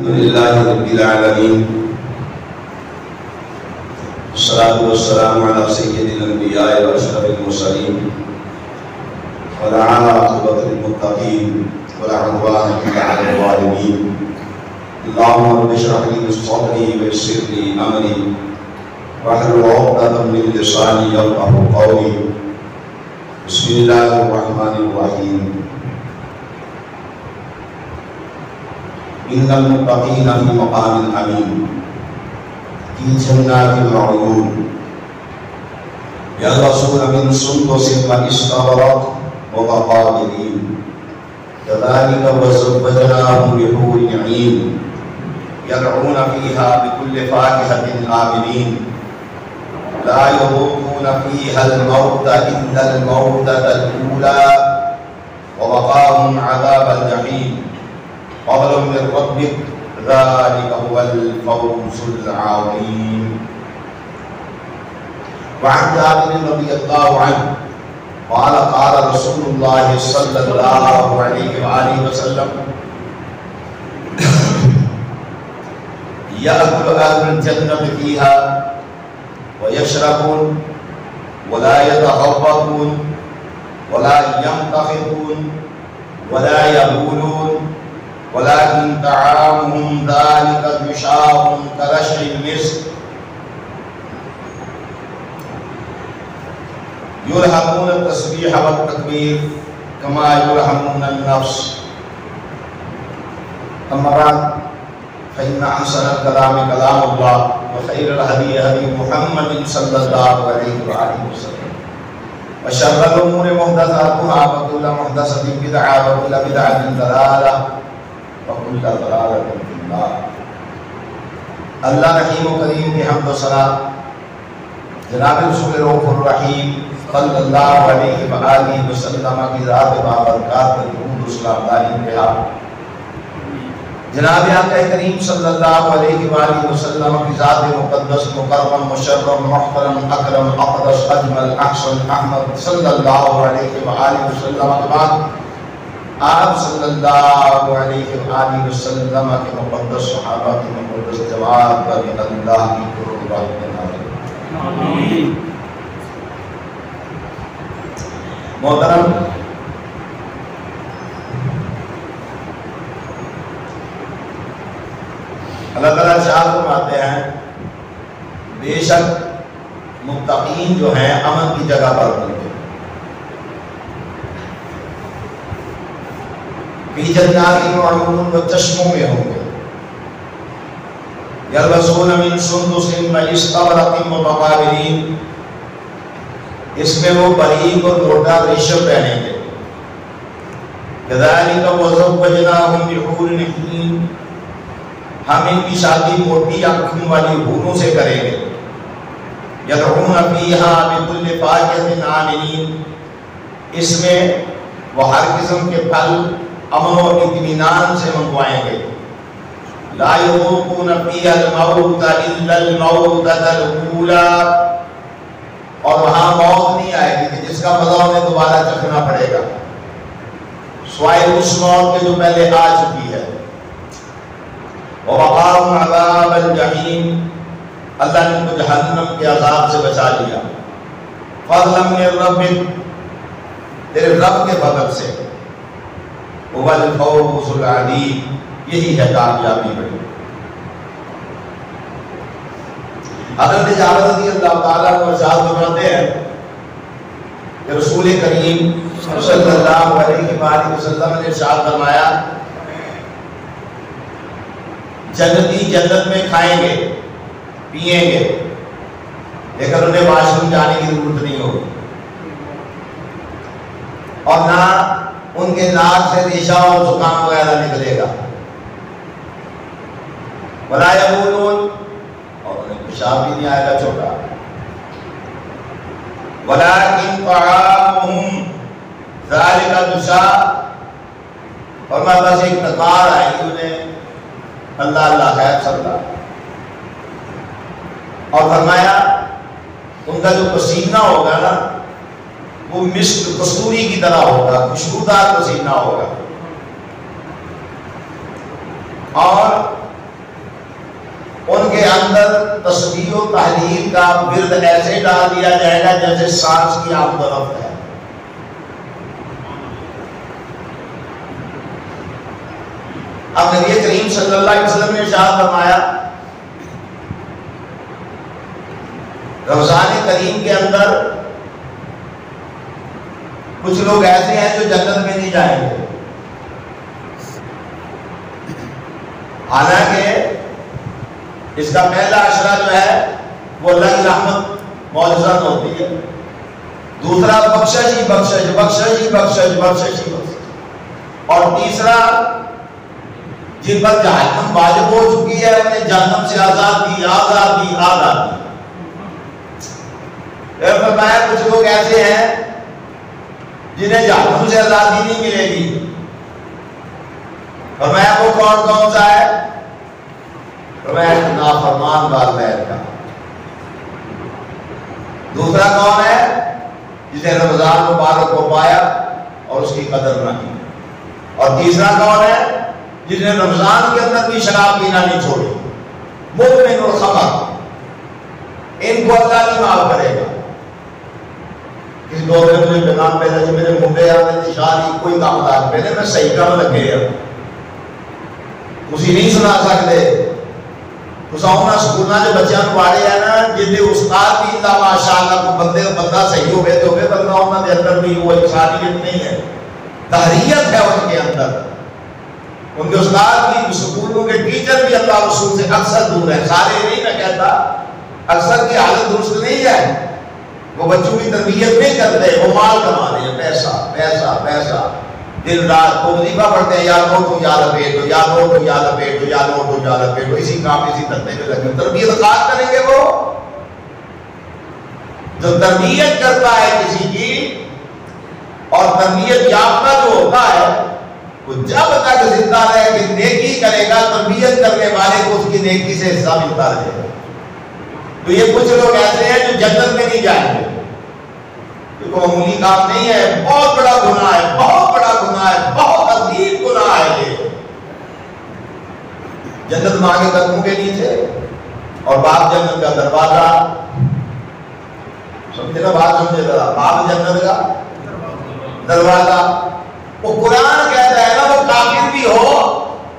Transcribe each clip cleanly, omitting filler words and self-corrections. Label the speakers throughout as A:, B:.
A: لله رب العالمين والصلاة والسلام على سيد الأنبياء وأشرف المرسلين ولا عاقبة للمتقين ولا عدوان إلا على الظالمين. اللهم رب اشرح لي صدري ويسر لي أمري واحلل عقدة من لساني يفقهوا قولي. بسم الله الرحمن الرحيم. إن المتقين في مقام أمين في جنات وعيون يلبسون من سندس واستبرق متقابلين كذلك وزوجناهم بحور عين يدعون فيها بكل فاكهة آمنين لا يذوقون فيها الموت إلا الموتة الأولى ووقاهم عذاب الجحيم فضل من ربك ذلك هو الفوز العظيم. وعن جابر رضي الله عنه قال قال رسول الله صلى الله عليه وآله وسلم يأكل أهل الجنة فيها ويشربون ولا يتخبطون ولا يمتخطون ولا يبولون ولكن طعامهم ذلك جشاء كرشح المسك يلهمون التسبيح والتكبير كما يلهمون النفس. أما بعد فإن أحسن الكلام كلام الله وخير الهدي هدي محمد صلى الله عليه وآله وسلم وشر الأمور محدثاتها وكل محدثة بدعة وكل بدعة ضلالة وكل ضلالة في النار. اللہ رحیم و کریم کی حمد و ثنا جناب رسول رؤوف الرحیم صلی اللہ علیہ وآلہ وسلم کی ذات بابرکات پر درود و سلام دائم رہا. جناب آقا کریم صلی اللہ علیہ وآلہ وسلم کی ذات مقدس مکرم مشرف محترم اکرم اقدس اجمل احسن احمد صلی اللہ علیہ وآلہ وسلم کے بعد آپ صلی اللہ علیہ وآلہ وسلم کے مقدس صحابہ کی مقدس جواب پر اللہ کی قربت آمین. محترم اللہ تعالیٰ ارشاد فرماتے ہیں بے شک متقین جو ہیں امن کی جگہ پر ہوں گے. فی جنات وعیون و چشموں میں ہوں گے. یلبسون من سندس واستبرق متقابلین اس میں وہ باریک اور موٹا ریشم پہنیں گے. کذالک وزوجناہم بحور عین ہم ان کی شادی موٹی آنکھوں والی حوروں سے کریں گے. یدعون فیہا بکل فاکہۃ آمنین اس میں وہ ہر قسم کے پھل امن و اطمینان سے منگوائیں گے. لا یذوقون فیہا الموت الا الموتۃ الاولی اور وہاں موت نہیں آئے گی کہ جس کا مزہ انہیں دوبارہ چکھنا پڑے گا سوائے اس موت کے جو پہلے آ چکی ہے. وَوَقَاهُمْ عَذَابَ الْجَحِيمِ اللہ نے ان کو جہنم کے عذاب سے بچا لیا. فضلا من ربک تیرے رب کے فضل سے. هُوَ الْفَوْزُ الْعَظِيمُ یہی ہے کامیابی بڑی. حضرت جابر رضی اللہ تعالیٰ کو ارشاد فرماتے ہیں کہ رسول کریم صلی اللہ علیہ وآلہ وسلم نے ارشاد فرمایا جنتی جنت میں کھائیں گے پیئیں گے لیکن انہیں واش روم جانے کی ضرورت نہیں ہوگی اور نہ ان کے ناک سے ریشہ اور زکام وغیرہ نکلے گا. ولا یبولون اور انہیں پیشاب بھی نہیں آئے گا چھوٹا. ولکن طعامهم ذلک جشاء اور میں بس ایک تکار آئے گی انہیں اللہ اللہ خیر صلی اللہ اور فرمایا ان کا جو پسینہ ہوگا نا وہ مسک کستوری کی طرح ہوگا خوشبودار پسینہ ہوگا اور اندر تسبیح و تحلیل کا ورد ایسے ڈال دیا جائے گا جیسے سانس کی آمد و رفت ہے. اب نبی کریم صلی اللہ علیہ وسلم نے ارشاد فرمایا رمضان کریم کے اندر کچھ لوگ ایسے ہیں جو جنت میں نہیں جائیں گے. حالانکہ اس کا پہلا اشرہ جو ہے وہ اللہ کی رحمت معجزات ہوتی ہے. دوسرا بخشش ہی بخشش بخشش ہی بخشش بخشش ہی بخشش. اور تیسرا جن پر جہنم واجب ہو چکی ہے انہیں جہنم سے آزادی آزادی آزادی. فرمایا کچھ لوگ ایسے ہیں جنہیں جہنم سے آزادی نہیں ملے گی. فرمایا وہ کون کون سا ہے؟ فرمایا نافرمان والدین کا. دوسرا کون ہے؟ جسے رمضان مبارک کو پایا اور اس کی قدر نہ کی. اور تیسرا کون ہے؟ جس نے رمضان کے اندر بھی شراب پینا نہیں چھوڑی. مدمن الخمر. ان کو اللہ نہیں معاف کرے گا. اس دور میں مجھے پیغام پہلے جو میرے منڈے آتے تھے شادی کوئی کام تھا پہلے میں صحیح کام لگے اسی نہیں سنا سکتے. اساؤنا سکولنا جو بچیاں پاڑے ہیں نا جن استاد بھی اللہ ماشاءاللہ کو بندہ صحیح ہوئے تو ہوئے بندہ انہوں نے اندر بھی وہ انسانیت نہیں ہے تحریت ہے ان کے اندر. ان کے استاد بھی سکولوں کے ٹیچر بھی اللہ رسول سے اکثر دور ہیں. سارے نہیں میں کہتا اکثر کی حالت درست نہیں ہے. وہ بچوں کی تربیت نہیں کرتے وہ مال کما رہے ہیں پیسہ پیسہ پیسہ. دن رات کو وظیفہ پڑھتے ہیں یا نوٹو یا لپیٹو یا نوٹو یا لپیٹو یا نوٹو یا لپیٹو. اسی کام اسی دھندے میں لگے. تربیت خاص کریں گے وہ جو تربیت کرتا ہے کسی کی اور تربیت یافتہ جو ہوتا ہے وہ جب تک زندہ رہے کہ نیکی کرے گا تربیت کرنے والے کو اس کی نیکی سے حصہ ملتا رہے گا. تو یہ کچھ لوگ ایسے ہیں جو جنت میں نہیں جائیں گے. یہ کوئی معمولی کام نہیں ہے. بہت بڑا گناہ ہے بہت بڑا گناہ ہے بہت عظیم گناہ ہے یہ. جنت ماں کے قدموں کے نیچے اور باپ جنت کا دروازہ. سمجھے نا بات سمجھے ذرا. باپ جنت کا دروازہ. وہ قرآن کہتا ہے نا وہ کافر بھی ہو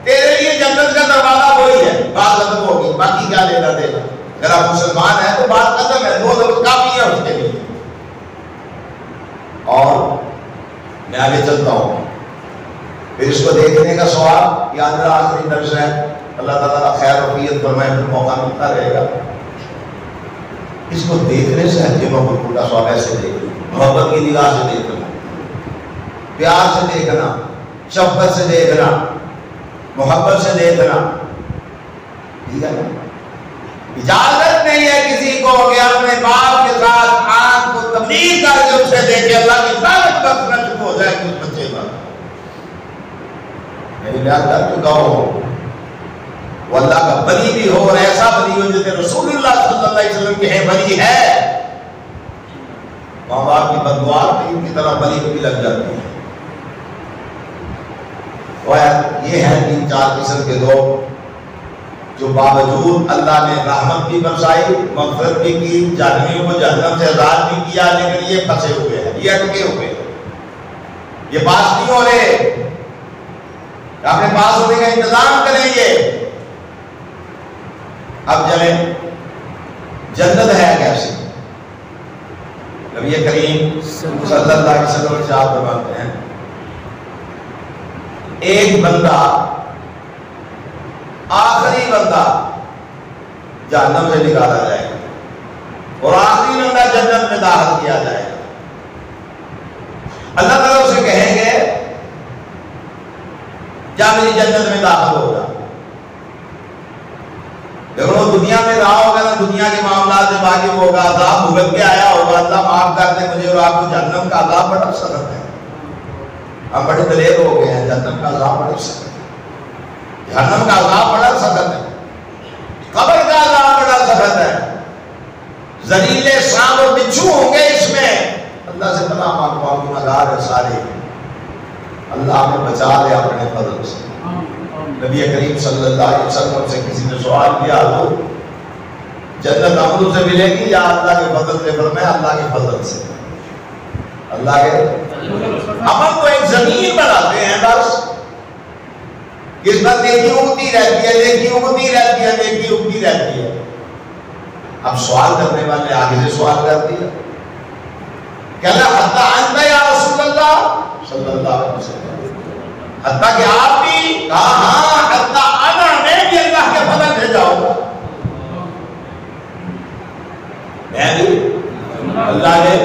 A: تیرے لیے جنت کا دروازہ وہی ہے. بات ختم ہوگی باقی کیا لینا دینا. اگر آپ مسلمان ہیں تو بات ختم ہے. دو لفظ کافی ہے اس کے لیے. اور میں آگے چلتا ہوں پھر اس کو دیکھنے کا سوال یاد رہا آخری درس ہے. اللہ تعالیٰ خیر وفیت فرمائے پھر موقع ملتا رہے گا. اس کو دیکھنے سے ہجے محبت کا سوال ایسے دیکھنا محبت کی نگاہ سے دیکھنا پیار سے دیکھنا شفقت سے دیکھنا محبت سے دیکھنا. ٹھیک ہے نا. اجازت نہیں ہے کسی کو کہ اپنے باپ کے ساتھ آنکھ کو تبلیغ کر کے اسے دیکھے اللہ کی طاقت کا فرج ہو جائے کہ اس بچے کا میں یاد کر چکا ہوں وہ اللہ کا بلی بھی ہو اور ایسا بلی ہو جیسے رسول اللہ صلی اللہ علیہ وسلم کے ہیں بلی ہے. ماں باپ کی بددعا ان کی طرح بلی بھی لگ جاتی ہے. یہ ہیں 3-4 قسم کے لوگ جو باوجود اللہ نے رحمت بھی برسائی مغفرت بھی کی جہنمیوں کو جہنم سے آزاد بھی کیا لیکن یہ پھنسے ہوئے ہیں یہ اٹکے ہوئے ہیں. یہ پاس نہیں ہو رہے. اپنے پاس ہونے کا انتظام کریں. یہ اب چلیں جنت ہے کیسے. نبی کریم صلی اللہ علیہ وسلم سے آپ فرماتے ہیں ایک بندہ آخری بندہ جہنم سے نکالا جائے گا اور آخری بندہ جنت میں داخل کیا جائے گا. اللہ تعالیٰ اسے کہیں گے کیا میری جنت میں داخل ہوگا. لیکن وہ دنیا میں رہا ہوگا نا دنیا کے معاملات سے واقف ہوگا عذاب بھگت کے آیا ہوگا. اللہ معاف کر دے مجھے اور آپ کو. جہنم کا عذاب بڑا سخت ہے. ہم بڑے دلیر ہو گئے ہیں. جہنم کا عذاب بڑا سخت ہے. جہنم کا عذاب بڑا سخت ہے. قبر کا عذاب بڑا سخت ہے. زلیلے سانپ اور بچھو ہوں گے اس میں. اللہ سے پناہ مانگتا ہوں گنہگار ہے سارے. اللہ ہمیں بچا لے اپنے فضل سے. نبی کریم صلی اللہ علیہ وسلم سے کسی نے سوال کیا تو جنت عملوں سے ملے گی یا اللہ کے فضل سے؟ فرمایا اللہ کے فضل سے. اللہ کے عمل کو ایک زمین بناتے ہیں بس، اس پر نیکی اگتی رہتی ہے، نیکی اگتی رہتی ہے، نیکی اگتی رہتی ہے. اب سوال کرنے والے آگے سے سوال کرتی ہے، کہنا حتی انت یا رسول اللہ صلی اللہ علیہ وسلم، حتی کہ آپ بھی؟ کہا ہاں حتی انا، میں بھی اللہ کے فضل سے جاؤں گا، میں بھی اللہ کے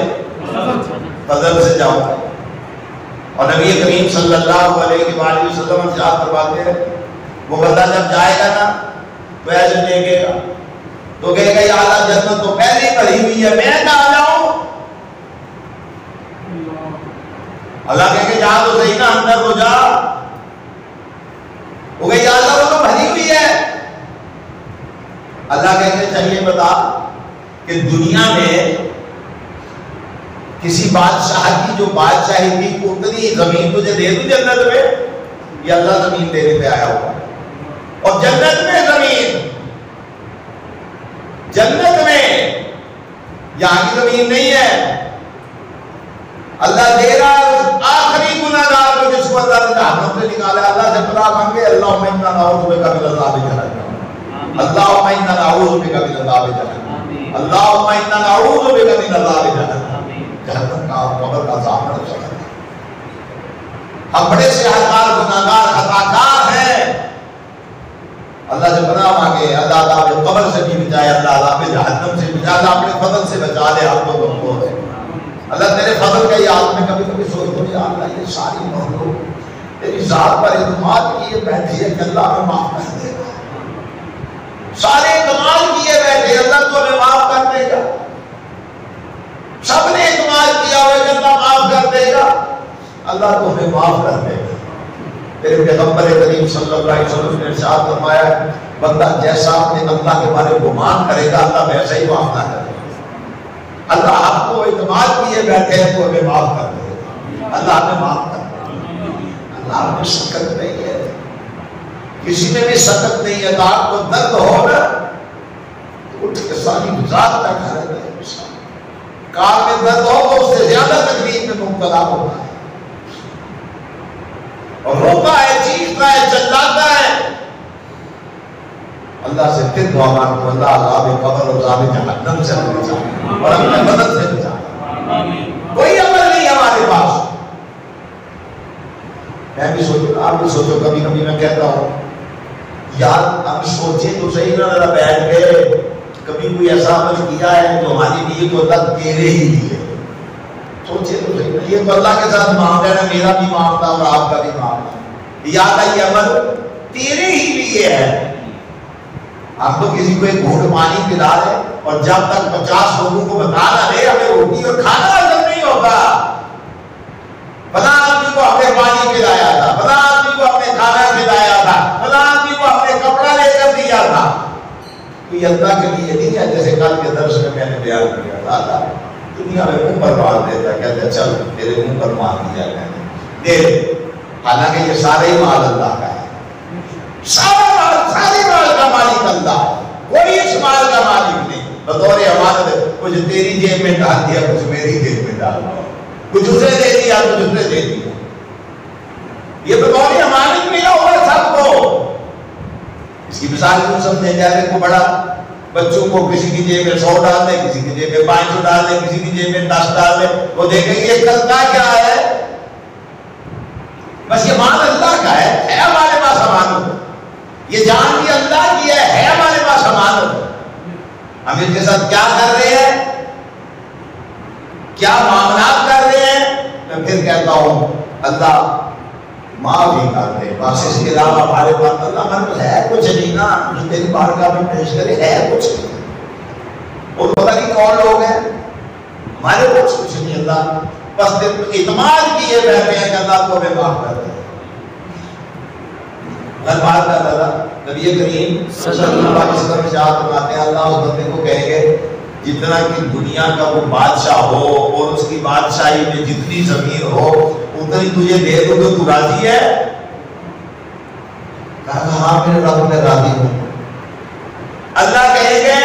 A: فضل سے جاؤں گا. اور نبی کریم صلی اللہ علیہ وآلہ وسلم ارشاد فرماتے ہیں وہ بندہ جب جائے گا نا تو ایسے دیکھے گا تو کہے گا یا اللہ جنت تو پہلے ہی بھری ہوئی ہے، میں کہاں جاؤں؟ اللہ کہے کہ جا تو صحیح نا، اندر تو جا. وہ کہے یا اللہ وہ تو بھری ہوئی ہے. اللہ کہے کہ چلیے بتا کہ دنیا میں کسی بادشاہ کی جو بادشاہی تھی اتنی زمین تجھے دے دوں جنت میں؟ یہ اللہ زمین دینے پہ آیا ہوا. اور جنت میں زمین، جنت میں، یہاں کی زمین نہیں ہے. اللہ دے رہا ہے اس آخری گناہگار کو جس کو اللہ نے جہنم سے نکالا. اللہ سے پناہ مانگے اللہم انا نعوذ بک من عذاب جہنم، اللہم انا نعوذ بک من عذاب جہنم، اللہم انا نعوذ بک من عذاب جہنم. جہنم کا قبر کا عذاب نہ چلا. ہم بڑے سیاہکار گناہگار خطاکار ہیں. اللہ سے پناہ مانگے اللہ عذاب قبر سے بھی بچائے، اللہ عذاب جہنم سے بچائے، اللہ اپنے فضل سے بچا لے. ہم تو کمزور ہیں. اللہ تیرے فضل کا یاد میں کبھی کبھی سوچتا ہوں یا اللہ یہ ساری مخلوق تیری ذات پر اعتماد کیے بیٹھی ہے کہ اللہ ہمیں معاف کر دے گا. سارے اعتماد کیے بیٹھے اللہ تو ہمیں معاف کر دے گا. سب نے اعتماد کیا ہوا کہ اللہ معاف کر دے گا. اللہ تو ہمیں معاف کر دے گا. میرے پیغمبر کریم صلی اللہ علیہ وسلم نے ارشاد فرمایا بندہ جیسا اپنے اللہ کے بارے گمان کرے گا اللہ ویسا ہی معاف نہ کرے گا. اللہ آپ کو اعتماد کیے بیٹھے ہیں تو ہمیں معاف کر دے گا. اللہ ہمیں معاف کر دے گا. اللہ میں سخت نہیں ہے، کسی میں بھی سخت نہیں ہے. تو آپ کو درد ہو نا اٹھ کے ساری ذات کا کھڑے رہے. کار میں درد ہو تو اس سے زیادہ تکلیف میں مبتلا ہوتا ہے اور روتا ہے، چیختا ہے، چلاتا ہے. اللہ سے پھر دعا مانگو اللہ عذاب قبر اور عذاب جہنم سے بچا اور اپنے مدد سے بچا. کوئی عمل نہیں ہمارے پاس. میں بھی سوچوں، آپ بھی سوچو، کبھی کبھی میں کہتا ہوں یار ہم سوچیں تو صحیح نہ ذرا بیٹھ کے کبھی کوئی ایسا عمل کیا ہے جو ہمارے لیے تو اللہ تیرے ہی لیے. سوچے تو صحیح. یہ تو اللہ کے ساتھ معاملہ ہے، میرا بھی معاملہ اور آپ کا بھی معاملہ. یا اللہ یہ عمل تیرے ہی لیے ہے. آپ تو کسی کو ایک گھونٹ پانی پلا دے اور جب تک 50 لوگوں کو بتا نہ دے ہمیں روٹی اور کھانا حاصل نہیں ہوتا. فلاں آدمی کو ہم نے پانی پلایا تھا، فلاں آدمی کو ہم نے کھانا کھلایا تھا، فلاں آدمی کو ہم نے کپڑا لے کر دیا تھا. کوئی اللہ کے لیے نہیں ہے. جیسے کل کے درس میں نے بیان کیا تھا اللہ دنیا میں منہ پر مار دیتا، کہتے چل تیرے منہ پر مار دیا میں نے دے. حالانکہ یہ سارے ہی مال اللہ کا ہے. سارے مال کا مالک اللہ ہے، کوئی اس مال کا مالک نہیں. بطور امانت کچھ تیری جیب میں ڈال دیا، کچھ میری جیب میں ڈال دیا، کچھ اسے دے دیا، کچھ اسے دے دیا. یہ بطور امانت ملا ہوا سب کو. اس کی مثال کیوں سمجھے جائے کو بڑا بچوں کو کسی کی جیب میں 100 ڈال دے، کسی کی جیب میں 500 ڈال دے، کسی کی جیب میں 10 ڈال دے. وہ دیکھیں گے یہ کرتا کیا ہے. بس یہ مال اللہ کا ہے ہمارے پاس امانت. یہ جان بھی اللہ کی ہے ہمارے پاس امانت. ہم اس کے ساتھ کیا کر رہے ہیں، کیا معاملات کر رہے ہیں. میں پھر کہتا ہوں اللہ معاف ہی کر دے. بس اس کے علاوہ ہمارے پاس اللہ ہمارے پاس ہے کچھ نہیں نا جو تیری بارگاہ میں پیش کرے. ہے کچھ نہیں. اور پتہ نہیں کون لوگ ہیں ہمارے پاس کچھ نہیں. اللہ بس اعتماد کیے بیٹھے ہیں کہ اللہ کو ہمیں معاف کر دے. ہر بات کا اللہ نبی کریم صلی اللہ علیہ وسلم ارشاد فرماتے ہیں اللہ اس بندے کو کہیں گے جتنا کہ دنیا کا وہ بادشاہ ہو اور اس کی بادشاہی میں جتنی زمین ہو اتنی تجھے دے دوں تو تو راضی ہے. کہا ہاں میرے رب میں راضی ہوں. اللہ کہیں گے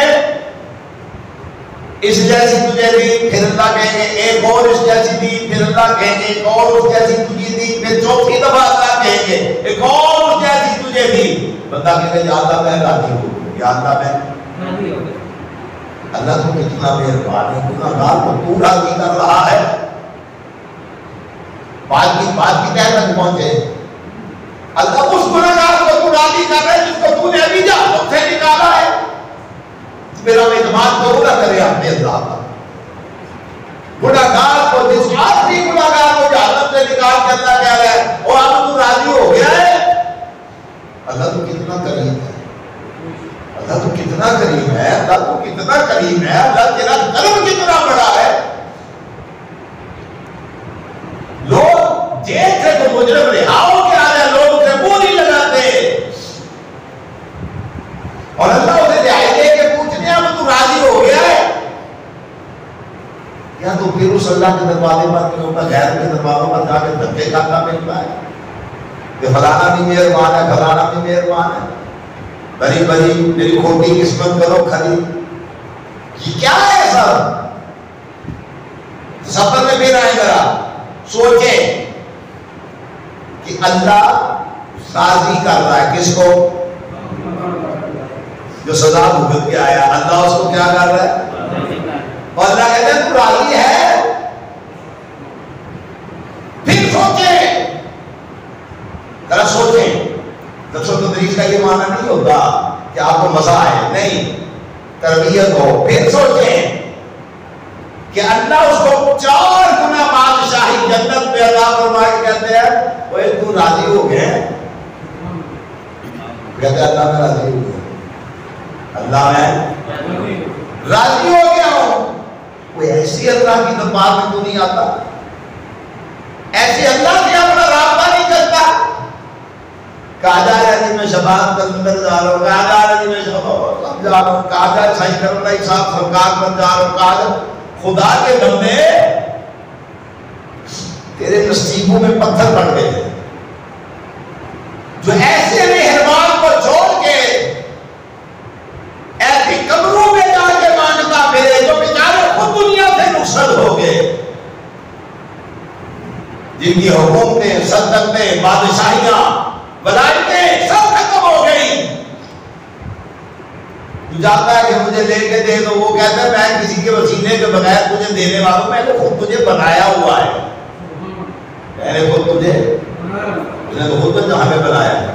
A: اس جیسی تجھے دی، پھر اللہ کہیں گے ایک اور اس جیسی دی، پھر اللہ کہیں گے ایک اور اس جیسی تجھے دی، پھر چوتھی دفعہ اللہ کہیں گے ایک اور اس جیسی تجھے دی. بندہ کہے گا یا اللہ میں راضی ہوں، یا اللہ میں راضی ہوں. اللہ تو کتنا مہربان ہے، گناہگار کو تو راضی کر رہا ہے. بات کی تہ تک پہنچے. اللہ اس گناہگار کو تو راضی کر رہا ہے جس کو تو نے ابھی جہنم سے نکالا ہے. میرا اعتماد ضرور نہ کرے اپنے اللہ کا. گناہگار کو، جس آخری گناہگار کو جہنم سے نکال کے اللہ کہہ رہا ہے اور اب تو راضی ہو گیا ہے. اللہ تو کتنا کریم ہے، اللہ تو کتنا کریم ہے، اللہ تو کتنا کریم ہے، اللہ تیرا کرم کتنا بڑا ہے. لوگ جیل سے تو مجرم رہا ہو کے آ جائے، لوگ اسے منہ نہیں لگاتے اور اللہ اسے دہائی دے کے پوچھنے اب تو راضی ہو گیا ہے. یا تو پھر اس اللہ کے دروازے پر غیر کے دروازوں پر جا کے دھکے کھاتا ملتا ہے کہ فلانا بھی مہربان ہے، فلانا بھی مہربان ہے، بری بری میری کھوٹی قسمت کرو کھری. یہ کیا ہے سب؟ سفر میں پھر آئے ذرا سوچیں کہ اللہ راضی کر رہا ہے کس کو؟ جو سزا بھگت کے آیا، اللہ اس کو کیا کر رہا ہے؟ اور اللہ کہتے ہیں تو راضی ہے. پھر سوچیں، ذرا سوچیں. درس و تدریس کا یہ معنی نہیں ہوتا کہ آپ کو مزہ آئے، نہیں، تربیت ہو. پھر سوچیں کہ اللہ اس کو 4 گنا بادشاہی جنت میں عطا فرما کے کہتے ہیں اوے تو راضی ہو گئے؟ کہتے ہیں اللہ میں راضی ہو گیا، اللہ میں راضی ہو گیا ہوں. کوئی ایسی اللہ کی دربار میں تو نہیں آتا، ایسی اللہ سے اپنا رابطہ نہیں کرتا. کہا جا رہا ہے میں شباب کے اندر جا رہا ہوں، کہا جا رہا ہے میں شباب جا رہا ہوں، کہا جا رہا صحیح کرم اللہ صاحب سرکار پر جا رہا ہوں. کہا جا خدا کے بندے تیرے نصیبوں میں پتھر پڑ گئے ہیں. جو ایسے مہربان کو چھوڑ کے ایسی قبروں میں جا کے مانگتا پھرے، جو بیچارے خود دنیا سے رخصت ہو گئے، جن کی حکومتیں، سلطنتیں، بادشاہیاں، ولایتیں سب ختم ہو گئی. تو جاتا ہے کہ مجھے لے کے دے دو، وہ کہتا ہے میں کسی کے وسیلے کے بغیر تجھے دینے والوں، میں نے خود تجھے بنایا ہوا ہے، میں نے خود تجھے تو خود تو ہمیں بنایا ہے.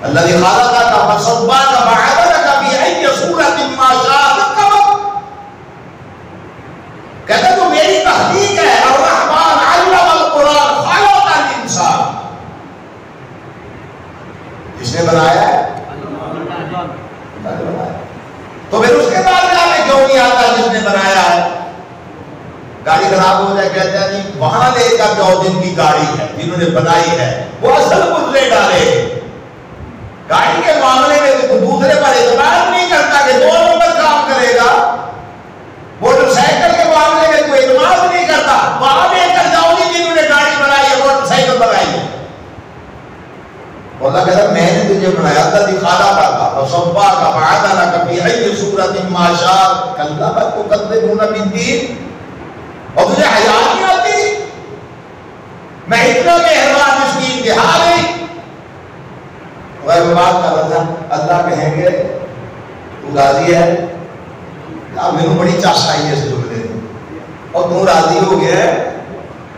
A: اللہ کی خالقہ کا فصبہ کا بعدہ کا بھی ای صورت ما شاء رکب. کہتا تو میری تخلیق ہے، الرحمن علم القرآن خلق الانسان. جس نے بنایا ہے اللہ نے بنایا. تو پھر اس کے بعد جانے کیوں نہیں آتا جس نے بنایا ہے؟ گاڑی خراب ہو جائے کہتے ہیں جی وہاں لے کر جاؤ جن کی گاڑی ہے، جنہوں نے بنائی ہے، وہ اصل بدلے ڈالے. گاڑی کے معاملے میں تو دوسرے پر اعتماد نہیں کرتا کہ 2 نمبر کام کرے گا. موٹر سائیکل کے معاملے میں تو اعتماد نہیں کرتا، وہاں لے کر جاؤ گی جنہوں نے گاڑی بنائی ہے، موٹر سائیکل بنائی ہے. اللہ کہتا میں نے تجھے بنایا تھا دکھانا کا فصبا کا بعدنا کا فی ای صورت ما شاء کلا بل تکذبون بالدین. اور تجھے حیا نہیں آتی؟ میں اتنا مہربان جس کی انتہا نہیں. غیر بات کر رہا تھا، اللہ کہیں گے تو راضی ہے؟ میرے بڑی چاش آئی ہے اس جملے میں، اور تو راضی ہو گیا ہے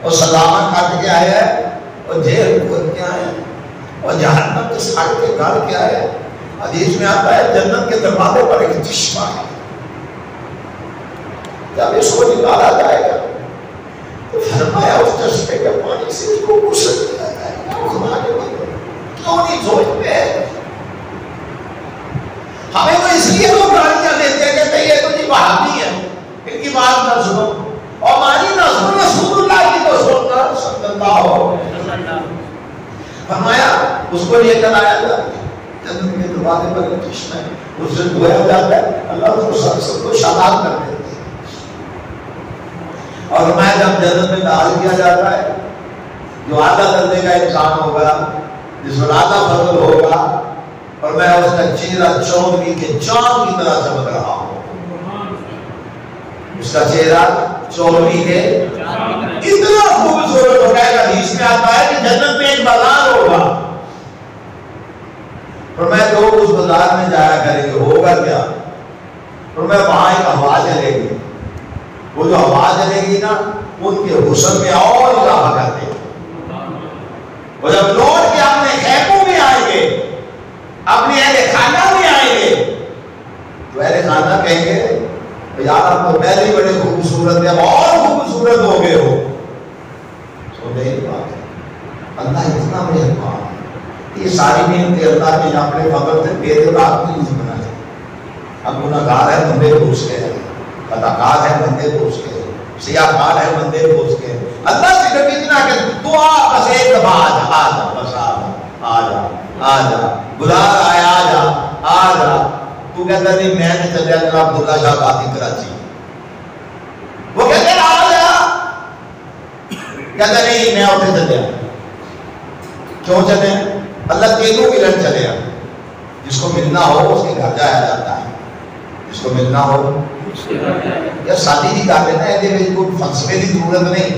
A: اور سلامت کٹ کے آیا ہے اور جیل کھول کے آیا ہے اور جہنم کے ساڑھ کے گھر کے آیا ہے. حدیث میں آتا ہے جنت کے دروازے پر ایک چشمہ ہے، جب اس کو نکالا جائے گا تو فرمایا اس چشمے کے پانی سے اس کو غسل کیا جائے گا. خدا کے بندے کیوں نہیں سوچتے؟ ہمیں تو اس لیے وہ گالیاں دیتے ہیں کہ یہ تو جی وہابی ہے، ان کی بات نہ سنو اور مانی نہ سنو، رسول اللہ کی تو سننا صلی اللہ علیہ وسلم. فرمایا اس کو لے کر آیا جاتا ہے جنت کے دروازے پر ایک چشمہ ہے، اس سے دھویا جاتا ہے، اللہ اس کو سب کو شاداب کر دیتے ہیں. اور فرمایا جب جنت میں داخل کیا جاتا ہے، جو اعلیٰ درجے کا انسان ہوگا، جس پر اعلیٰ فضل ہوگا، اور میں اس کا چہرہ چودھری کے چاند کی طرح چمک رہا ہوں. اس کا چہرہ چوروی ہے، اتنا خوبصورت ہوگا کہ حدیث میں آتا ہے کہ جنت میں ایک بازار ہوگا، اور میں لوگ اس بازار میں جایا کریں گے، ہوگا کیا؟ اور میں وہاں ایک ہوا چلے گی، وہ جو ہوا چلے گی نا ان کے حسن میں اور اضافہ کرتے ہیں، اور جب لوٹ کے اپنے خیموں میں آئیں گے، اپنے اہل خانہ میں آئیں گے، تو اہل خانہ کہیں گے یار آپ تو پہلے ہی بڑے خوبصورت ہیں، اور خوبصورت ہو گئے ہو۔ سمجھے یہ بات ہے؟ اللہ اتنا مہربان ہے، یہ ساری نعمتیں اللہ نے اپنے فضل سے میرے رات میں نہیں بنائی۔ اب گناہگار ہے بندے دوست کے، خطاکار ہے بندے دوست کے، سیاحکار ہے بندے دوست کے، اللہ سے کبھی اتنا کہ دعا بس ایک دفعہ آ جا، بس آ جا، بلا آیا آ جا، تو کہتا نہیں میں نے چلیا جناب عبداللہ شاہ قاضی کراچی، وہ کہتے ہیں آ جا، کہتا نہیں میں اتنے چلیا، کیوں چلے؟ اللہ تینوں ملن چلے، جس کو ملنا ہو اس کے گھر جایا جاتا ہے، جس کو ملنا ہو یا شادی کی کر لینا ہے، کوئی فلسفے کی ضرورت نہیں،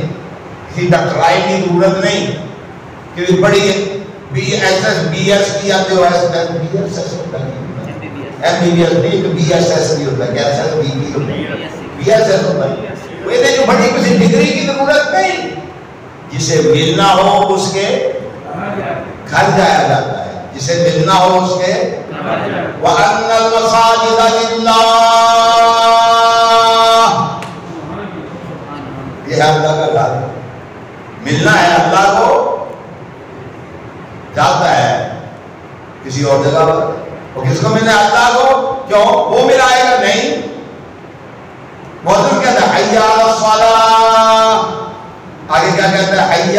A: کسی ڈاکٹرائی کی ضرورت نہیں کہ بڑی B S S B S کی آتے ہو، بی ایس ایس ہوتا ہے ایم بی بی ایس نہیں، تو بی ایس ایس بھی ہوتا ہے، ایس ایس بی بی ہوتا ہے، بی ایس ایس ہوتا ہے، وہ جو بڑی کسی ڈگری کی ضرورت نہیں، جسے ملنا ہو اس کے گھر جایا جاتا ہے، جسے ملنا ہو اس کے وَأَنَّ الْمَسَاجِدَ لِلَّهِ، یہ ہے اللہ کا گھر، ملنا ہے اللہ کو، جاتا ہے کسی اور جگہ پر، اور کس کو ملنا ہے اللہ کو، کیوں وہ ملائے گا نہیں، موضوع کہتا ہے حی علی الصلاۃ، آگے کیا کہتا ہے حی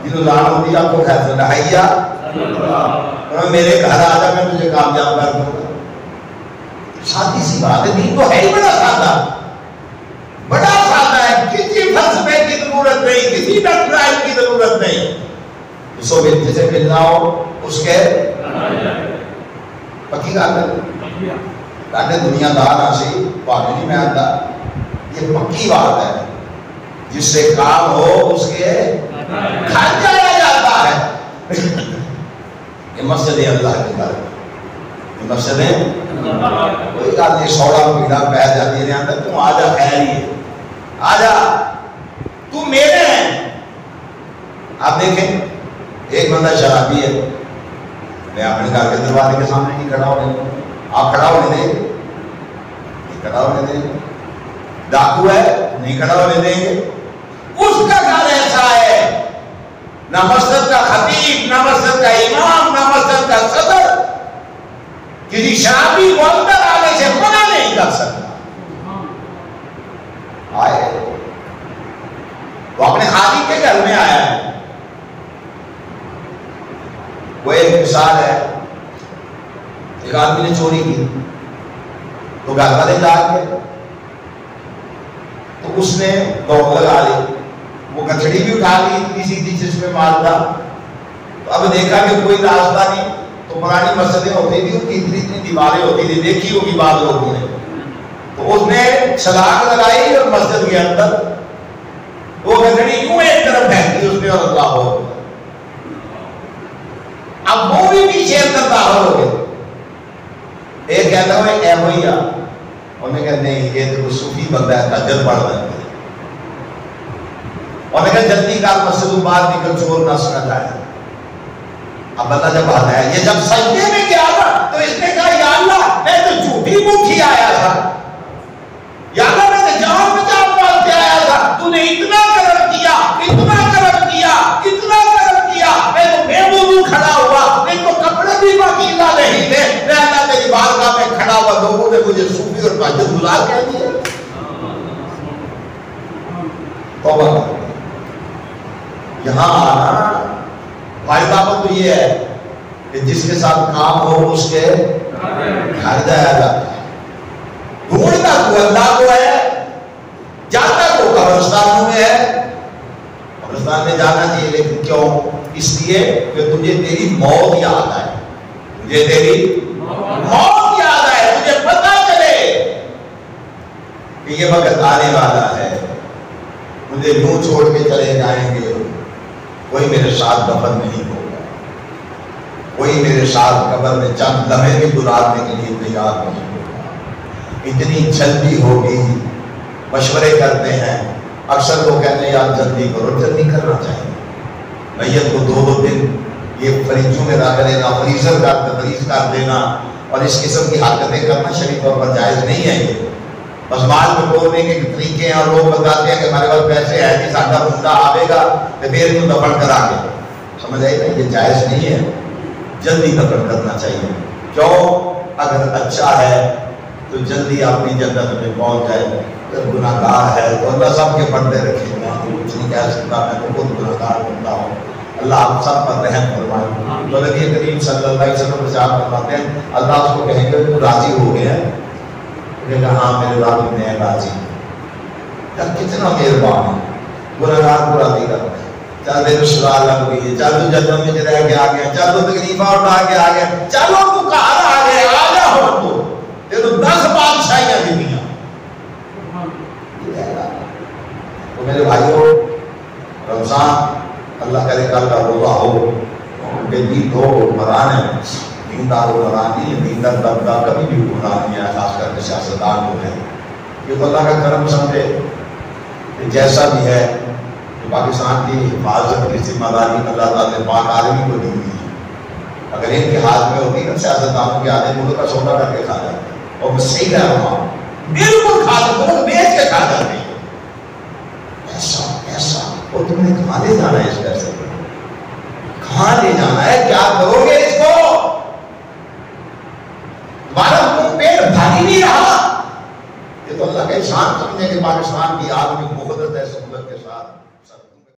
A: جنہوں لان ہوتی ہے آپ کو خیر سنا حی میرے گھر آ جا میں تجھے کامیاب کر دوں گا، سادی سی بات ہے، دین تو ہے ہی بڑا سادہ، بڑا سادہ ہے، کسی فلسفے کی ضرورت نہیں، کسی ڈاکٹرائی کی ضرورت نہیں، جس کو جسے ملنا ہو اس کے پکی گل ہے، کہتے دنیا دار آسی پاک نہیں میں آتا، یہ پکی بات ہے، جس سے کام ہو اس کے گھر جایا جاتا ہے، یہ مسجد اللہ کے گھر، یہ مسجد ہے، کوئی گل نہیں، سوڑا پیڑا پہ جاتی ہے اندر، تم آ جا خیر ہی ہے، آ جا تم میرے ہیں۔ آپ دیکھیں ایک بندہ شرابی ہے، میں اپنے گھر کے دروازے کے سامنے نہیں کھڑا ہونے، آپ کھڑا ہونے دیں گے؟ نہیں کھڑا ہونے دیں گے، ڈاکو ہے نہیں کھڑا ہونے دیں گے، اس کا گھر ایسا ہے، نہ مسجد کا خطیب، نہ مسجد کا امام، نہ مسجد کا صدر کسی شرابی کو اندر آنے سے منع نہیں کر سکتا، آئے وہ اپنے خالق کے گھر میں آیا ہے۔ وہ ایک مثال ہے، ایک آدمی نے چوری کی تو گھر والے جا کے تو اس نے دوڑ لگا لی، وہ کچڑی بھی اٹھا لی اتنی سیدھی جس میں مال تھا، تو اب دیکھا کہ کوئی راستہ نہیں، تو پرانی مسجدیں ہوتی تھی ان کی اتنی اتنی دیواریں ہوتی تھی، دیکھی ہوگی بعض لوگوں نے، تو اس نے چھلاک لگائی اور مسجد کے اندر وہ کچڑی یوں ایک طرف پھینکی اس نے اور اللہ ہو، اب وہ بھی پیچھے اندر داخل ہو گئے، ایک کہتا ہوں اے بھیا، انہوں نے کہا نہیں یہ تو صوفی بندہ ہے تہجد پڑھ رہا ہے، انہوں نے کہا جلدی کار مسجد باہر نکل چور نہ سنا جائے، اب اللہ جب آتا ہے یہ جب سجدے میں گیا نا تو اس نے کہا یا اللہ میں تو جھوٹی مکھی آیا تھا، یا اللہ میں تو جان بچا پال کے آیا تھا، تو نے اتنا کرم کیا، اتنا کرم کیا، اتنا کرم کیا، میں تو بے وضو کھڑا ہوا، نہیں تو کپڑے بھی باقیلا نہیں تھے، میں اللہ تیری بارگاہ میں کھڑا ہوا، لوگوں نے مجھے صوفی اور تہجد گزار کہہ دیا۔ توبہ یہاں آنا فائدہ تو یہ ہے کہ جس کے ساتھ کام ہو اس کے گھر جایا جاتا ہے، ڈھونڈتا تو اللہ کو ہے، جاتا تو قبرستانوں میں ہے، قبرستان میں جانا چاہیے لیکن کیوں؟ اس لیے کہ تجھے تیری موت یاد آئے، تجھے تیری موت یاد آئے، تجھے پتہ چلے کہ یہ وقت آنے والا ہے مجھے یوں چھوڑ کے چلے جائیں گے، کوئی میرے ساتھ دفن نہیں ہوگا، کوئی میرے ساتھ قبر میں چند لمحے بھی گزارنے کے لیے تیار نہیں ہوگا۔ اتنی جلدی ہوگی، مشورے کرتے ہیں، اکثر لوگ کہتے ہیں یار جلدی کرو، جلدی کرنا چاہیے۔ میت کو 2 دن یہ فریجوں میں رکھ دینا، فریز کر دینا اور اس قسم کی حرکتیں کرنا شرعی طور پر جائز نہیں ہے۔ یہ بس مال میں توڑنے کے طریقے ہیں، اور لوگ بتاتے ہیں کہ ہمارے پاس پیسے ہیں، جی ساڈا بندہ آئے گا تو پھر انہوں دفن کرا گے، سمجھ آئی نا؟ یہ جائز نہیں ہے، جلدی دفن کرنا چاہیے۔ کیوں؟ اگر اچھا ہے تو جلدی اپنی جنت میں پہنچ جائے، اگر گناہ گار ہے تو اللہ سب کے پردے رکھے گا، کچھ نہیں کہہ سکتا، میں تو خود گناہ گار بنتا ہوں، اللہ آپ سب پر رحم فرمائے۔ تو نبی کریم صلی اللہ علیہ وسلم ارشاد فرماتے ہیں اللہ اس کو کہیں گے تو راضی ہو گیا؟ کہ ہاں میرے رب نے راضی، کتنا مہربان ہے، گناہ گار کو راضی کرتا ہے۔ چل دے سرال لگ گئی، چل تو جنت میں رہ کے آ گیا، چل تو تکلیفاں اٹھا کے آ گیا، چلو تو کہاں آ گیا، آ جا ہو تو 10 بادشاہیاں دیتی ہیں۔ تو میرے بھائیوں، رمضان اللہ کرے کل کا روزہ ہو، بے دین ہو، حکمران ہے، دیندار حکمران نہیں ہے، دیندار طبقہ کبھی بھی حکمران نہیں ہے، خاص کر کے سیاستدان ہو ہیں، یہ تو اللہ کا کرم سمجھے کہ جیسا بھی ہے کہ پاکستان کی حفاظت کی ذمہ داری اللہ تعالیٰ نے پاک آدمی کو دی ہوئی ہے۔ اگر ان کے ہاتھ میں ہوتی نا سیاستدانوں کے آدھے ملک کا سودا کر کے کھا جاتے ہیں، اور میں صحیح کہہ رہا ہوں، بالکل کھا جاتے ہیں، بیچ کے کھا جاتے ہیں۔ ایسا اور تم نے کہاں لے جانا ہے اس پیسے کو؟ کہاں لے جانا ہے؟ کیا کرو گے اس کو؟ تمہارا منہ پیٹ بھر ہی نہیں رہا۔ یہ تو اللہ کا احسان سمجھے کہ پاکستان کی آدمی مقدس ہے سہولت کے ساتھ